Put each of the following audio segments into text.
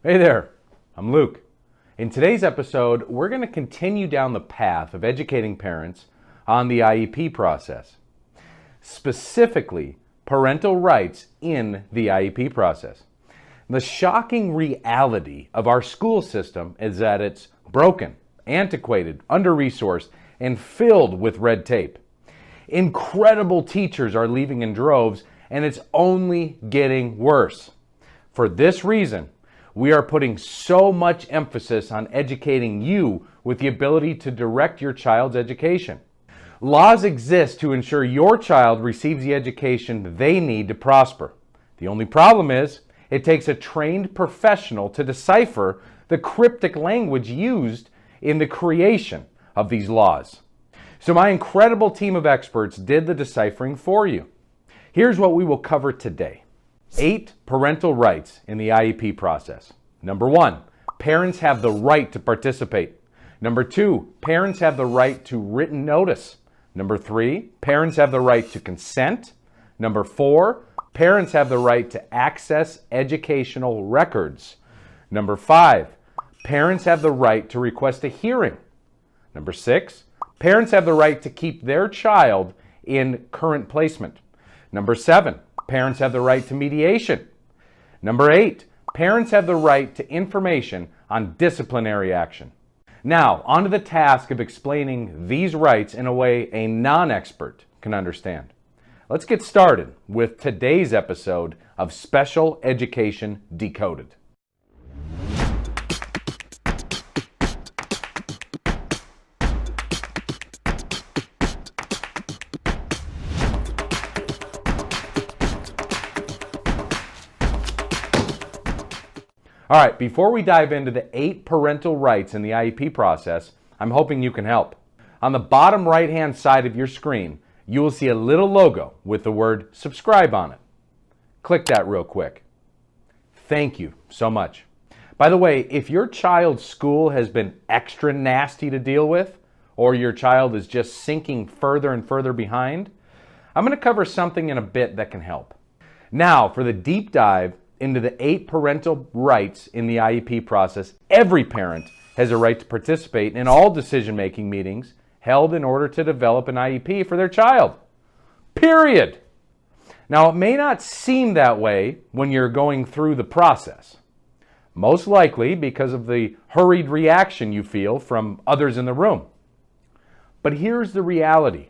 Hey there, I'm Luke. In today's episode, we're going to continue down the path of educating parents on the IEP process. Specifically, parental rights in the IEP process. The shocking reality of our school system is that it's broken, antiquated, under-resourced, and filled with red tape. Incredible teachers are leaving in droves, and it's only getting worse. For this reason, we are putting so much emphasis on educating you with the ability to direct your child's education. Laws exist to ensure your child receives the education they need to prosper. The only problem is, it takes a trained professional to decipher the cryptic language used in the creation of these laws. So my incredible team of experts did the deciphering for you. Here's what we will cover today. 8 parental rights in the IEP process. Number 1, parents have the right to participate. Number 2, parents have the right to written notice. Number 3, parents have the right to consent. Number 4, parents have the right to access educational records. Number 5, parents have the right to request a hearing. Number 6, parents have the right to keep their child in current placement. Number 7, parents have the right to mediation. Number 8, parents have the right to information on disciplinary action. Now, onto the task of explaining these rights in a way a non-expert can understand. Let's get started with today's episode of Special Education Decoded. All right, before we dive into the 8 parental rights in the IEP process, I'm hoping you can help. On the bottom right-hand side of your screen, you will see a little logo with the word subscribe on it. Click that real quick. Thank you so much. By the way, if your child's school has been extra nasty to deal with, or your child is just sinking further and further behind, I'm going to cover something in a bit that can help. Now, for the deep dive into the 8 parental rights in the IEP process, every parent has a right to participate in all decision-making meetings held in order to develop an IEP for their child. Period. Now, it may not seem that way when you're going through the process, most likely because of the hurried reaction you feel from others in the room. But here's the reality.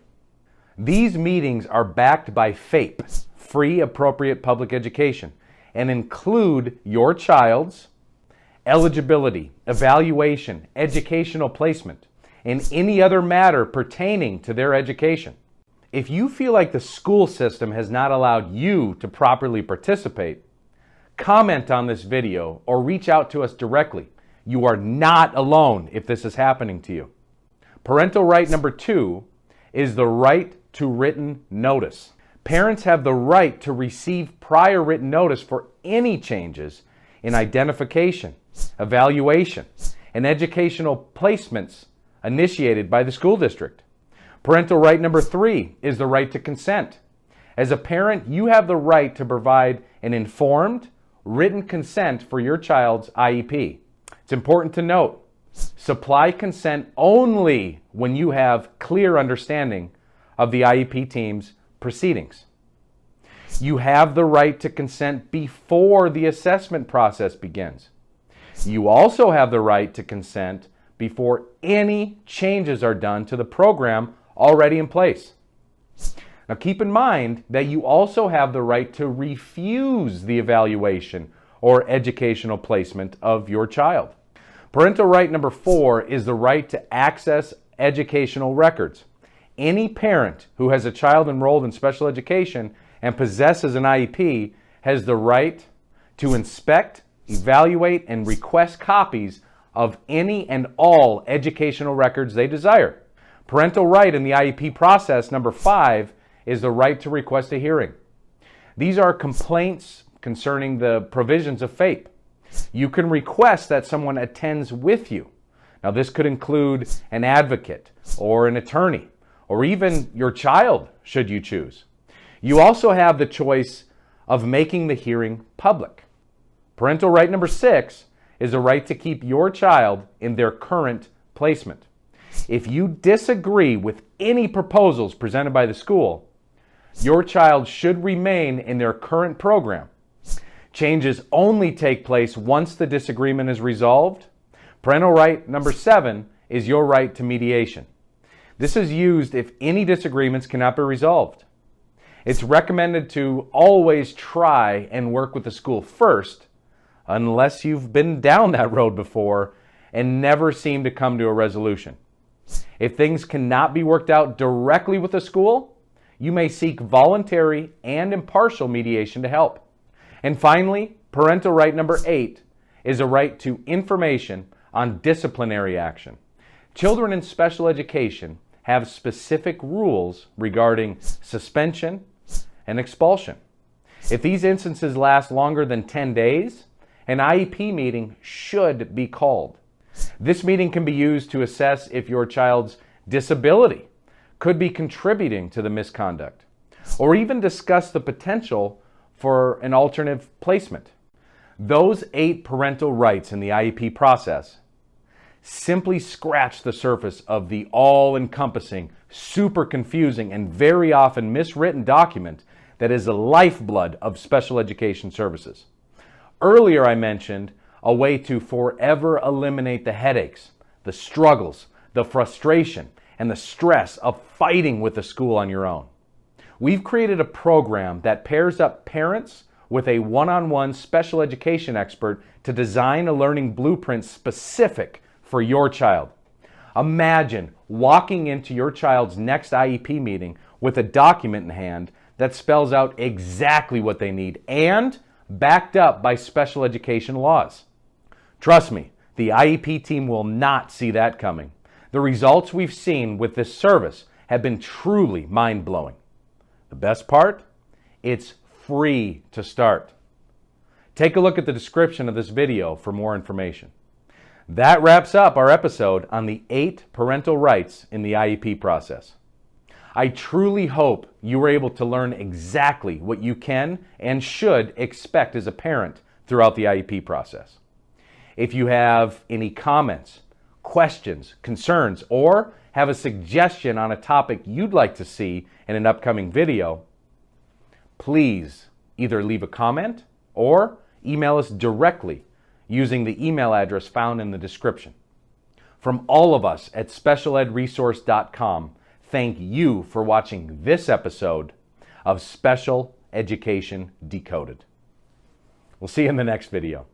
These meetings are backed by FAPE, Free Appropriate Public Education, and include your child's eligibility, evaluation, educational placement, and any other matter pertaining to their education. If you feel like the school system has not allowed you to properly participate, comment on this video or reach out to us directly. You are not alone if this is happening to you. Parental right number 2 is the right to written notice. Parents have the right to receive prior written notice for any changes in identification, evaluation, and educational placements initiated by the school district. Parental right number 3 is the right to consent. As a parent, you have the right to provide an informed, written consent for your child's IEP. It's important to note, supply consent only when you have clear understanding of the IEP team's proceedings. You have the right to consent before the assessment process begins. You also have the right to consent before any changes are done to the program already in place. Now keep in mind that you also have the right to refuse the evaluation or educational placement of your child. Parental right number 4 is the right to access educational records. Any parent who has a child enrolled in special education and possesses an IEP has the right to inspect, evaluate, and request copies of any and all educational records they desire. Parental right in the IEP process number 5 is the right to request a hearing. These are complaints concerning the provisions of FAPE. You can request that someone attends with you. Now this could include an advocate or an attorney, or even your child, should you choose. You also have the choice of making the hearing public. Parental right number 6 is a right to keep your child in their current placement. If you disagree with any proposals presented by the school, your child should remain in their current program. Changes only take place once the disagreement is resolved. Parental right number 7 is your right to mediation. This is used if any disagreements cannot be resolved. It's recommended to always try and work with the school first, unless you've been down that road before and never seem to come to a resolution. If things cannot be worked out directly with the school, you may seek voluntary and impartial mediation to help. And finally, parental right number 8 is a right to information on disciplinary action. Children in special education have specific rules regarding suspension and expulsion. If these instances last longer than 10 days, an IEP meeting should be called. This meeting can be used to assess if your child's disability could be contributing to the misconduct, or even discuss the potential for an alternative placement. Those 8 parental rights in the IEP process simply scratch the surface of the all-encompassing, super confusing, and very often miswritten document that is the lifeblood of special education services. Earlier I mentioned a way to forever eliminate the headaches, the struggles, the frustration, and the stress of fighting with the school on your own. We've created a program that pairs up parents with a one-on-one special education expert to design a learning blueprint specific for your child. Imagine walking into your child's next IEP meeting with a document in hand that spells out exactly what they need and backed up by special education laws. Trust me, the IEP team will not see that coming. The results we've seen with this service have been truly mind-blowing. The best part? It's free to start. Take a look at the description of this video for more information. That wraps up our episode on the 8 parental rights in the IEP process. I truly hope you were able to learn exactly what you can and should expect as a parent throughout the IEP process. If you have any comments, questions, concerns, or have a suggestion on a topic you'd like to see in an upcoming video, please either leave a comment or email us directly using the email address found in the description. From all of us at specialedresource.com, thank you for watching this episode of Special Education Decoded. We'll see you in the next video.